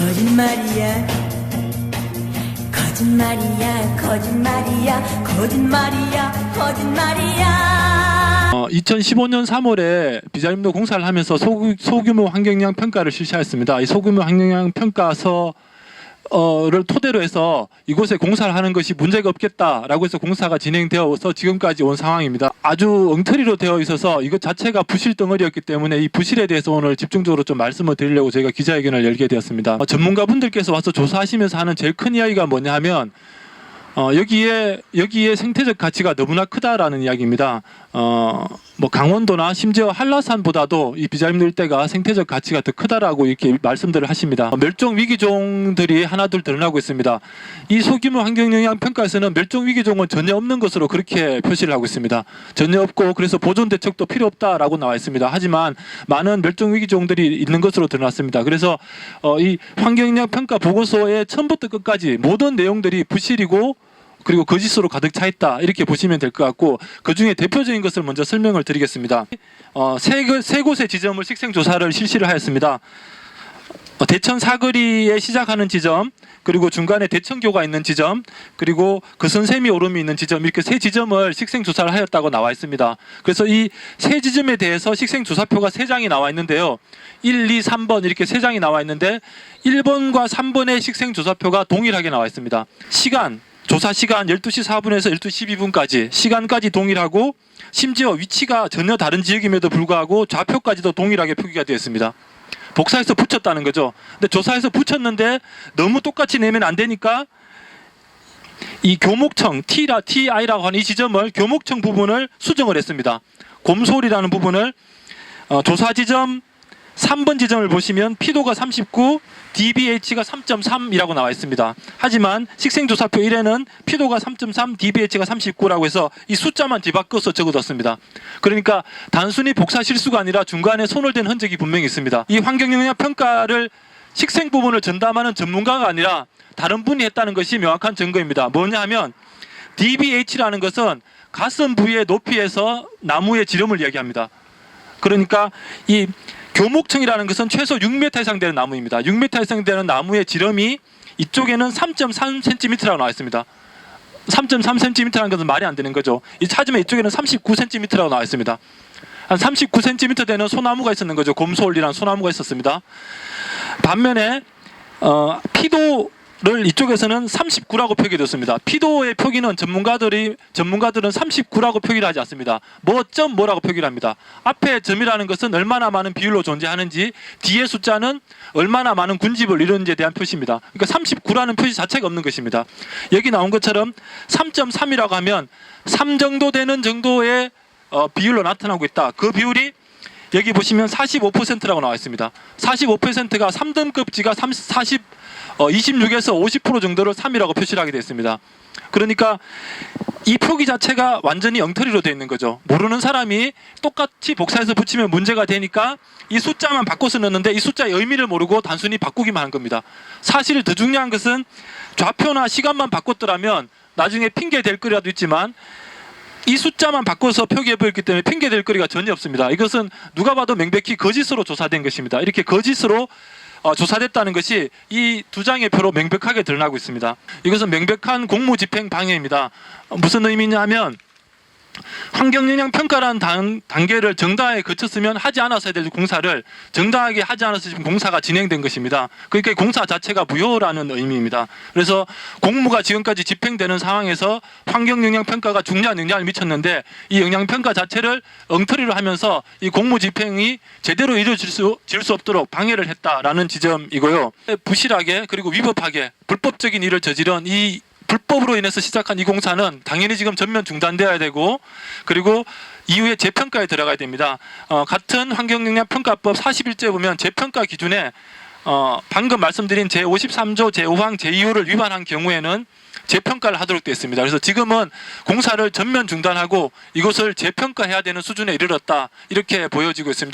거짓말이야 거짓말이야 거짓말이야 거짓말이야 거짓말이야. 2015년 3월에 비자림도 공사를 하면서 소규모 환경영향 평가를 실시하였습니다. 이 소규모 환경영향 평가서 를 토대로 해서 이곳에 공사를 하는 것이 문제가 없겠다라고 해서 공사가 진행되어서 지금까지 온 상황입니다. 아주 엉터리로 되어 있어서 이것 자체가 부실 덩어리였기 때문에 이 부실에 대해서 오늘 집중적으로 좀 말씀을 드리려고 저희가 기자회견을 열게 되었습니다. 전문가분들께서 와서 조사하시면서 하는 제일 큰 이야기가 뭐냐 하면 여기에 생태적 가치가 너무나 크다라는 이야기입니다. 뭐 강원도나 심지어 한라산보다도 이 비자림도 일대가 생태적 가치가 더 크다라고 이렇게 말씀들을 하십니다. 멸종 위기종들이 하나둘 드러나고 있습니다. 이 소규모 환경영향 평가에서는 멸종 위기종은 전혀 없는 것으로 그렇게 표시를 하고 있습니다. 전혀 없고 그래서 보존 대책도 필요 없다라고 나와 있습니다. 하지만 많은 멸종 위기종들이 있는 것으로 드러났습니다. 그래서 이 환경영향 평가 보고서의 처음부터 끝까지 모든 내용들이 부실이고 그리고 거짓으로 가득 차 있다 이렇게 보시면 될 것 같고, 그 중에 대표적인 것을 먼저 설명을 드리겠습니다. 세 곳의 지점을 식생조사를 실시를 하였습니다. 대천 사거리에 시작하는 지점, 그리고 중간에 대천교가 있는 지점, 그리고 거선샘이 오름이 있는 지점, 이렇게 세 지점을 식생조사를 하였다고 나와 있습니다. 그래서 이 세 지점에 대해서 식생조사표가 3장이 나와 있는데요. 1, 2, 3번 이렇게 3장이 나와 있는데 1번과 3번의 식생조사표가 동일하게 나와 있습니다. 조사 시간 12시 4분에서 12시 12분까지 시간까지 동일하고, 심지어 위치가 전혀 다른 지역임에도 불구하고 좌표까지도 동일하게 표기가 되어 있습니다. 복사해서 붙였다는 거죠. 근데 조사해서 붙였는데 너무 똑같이 내면 안 되니까 이 교목청 TI라고 하는 이 지점을 교목청 부분을 수정을 했습니다. 곰솔이라는 부분을 조사 지점 3번 지점을 보시면 피도가 39, DBH가 3.3이라고 나와 있습니다. 하지만 식생조사표 1에는 피도가 3.3, DBH가 39라고 해서 이 숫자만 뒤바꿔서 적어뒀습니다. 그러니까 단순히 복사 실수가 아니라 중간에 손을 댄 흔적이 분명히 있습니다. 이 환경영향 평가를 식생 부분을 전담하는 전문가가 아니라 다른 분이 했다는 것이 명확한 증거입니다. 뭐냐 하면 DBH라는 것은 가슴 부위의 높이에서 나무의 지름을 이야기합니다. 그러니까 이 교목청이라는 것은 최소 6m 이상 되는 나무입니다. 6m 이상 되는 나무의 지름이 이쪽에는 3.3cm라고 나와 있습니다. 3.3cm라는 것은 말이 안 되는 거죠. 하지만 이쪽에는 39cm라고 나와 있습니다. 한 39cm 되는 소나무가 있었는 거죠. 곰솔이라는 소나무가 있었습니다. 반면에 피도를 이쪽에서는 39라고 표기되었습니다. 피도의 표기는 전문가들은 39라고 표기를 하지 않습니다. 뭐라고 표기를 합니다. 앞에 점이라는 것은 얼마나 많은 비율로 존재하는지, 뒤에 숫자는 얼마나 많은 군집을 이루는지에 대한 표시입니다. 그러니까 39라는 표시 자체가 없는 것입니다. 여기 나온 것처럼 3.3이라고 하면 3 정도 되는 정도의 비율로 나타나고 있다. 그 비율이 여기 보시면 45%라고 나와 있습니다. 45%가 3등급지가 26에서 50% 정도를 3이라고 표시를 하게 되어 있습니다. 그러니까 이 표기 자체가 완전히 엉터리로 되어 있는 거죠. 모르는 사람이 똑같이 복사해서 붙이면 문제가 되니까 이 숫자만 바꿔서 넣는데 이 숫자의 의미를 모르고 단순히 바꾸기만 한 겁니다. 사실 더 중요한 것은 좌표나 시간만 바꿨더라면 나중에 핑계 댈 거라도 있지만 이 숫자만 바꿔서 표기해버렸기 때문에 핑계댈 거리가 전혀 없습니다. 이것은 누가 봐도 명백히 거짓으로 조사된 것입니다. 이렇게 거짓으로 조사됐다는 것이 이 2장의 표로 명백하게 드러나고 있습니다. 이것은 명백한 공무집행 방해입니다. 무슨 의미냐면 환경영향 평가라는 단계를 정당하게 거쳤으면 하지 않았어야 될 공사를 정당하게 하지 않아서 지금 공사가 진행된 것입니다. 그러니까 공사 자체가 무효라는 의미입니다. 그래서 공무가 지금까지 집행되는 상황에서 환경영향 평가가 중요한 영향을 미쳤는데 이 영향 평가 자체를 엉터리로 하면서 이 공무 집행이 제대로 이루어질 수 없도록 방해를 했다라는 지점이고요. 부실하게 그리고 위법하게 불법적인 일을 저지른 이 불법으로 인해서 시작한 이 공사는 당연히 지금 전면 중단되어야 되고, 그리고 이후에 재평가에 들어가야 됩니다. 같은 환경영향평가법 41조에 보면 재평가 기준에 방금 말씀드린 제53조 제5항 제2호를 위반한 경우에는 재평가를 하도록 되어 있습니다. 그래서 지금은 공사를 전면 중단하고 이것을 재평가해야 되는 수준에 이르렀다, 이렇게 보여지고 있습니다.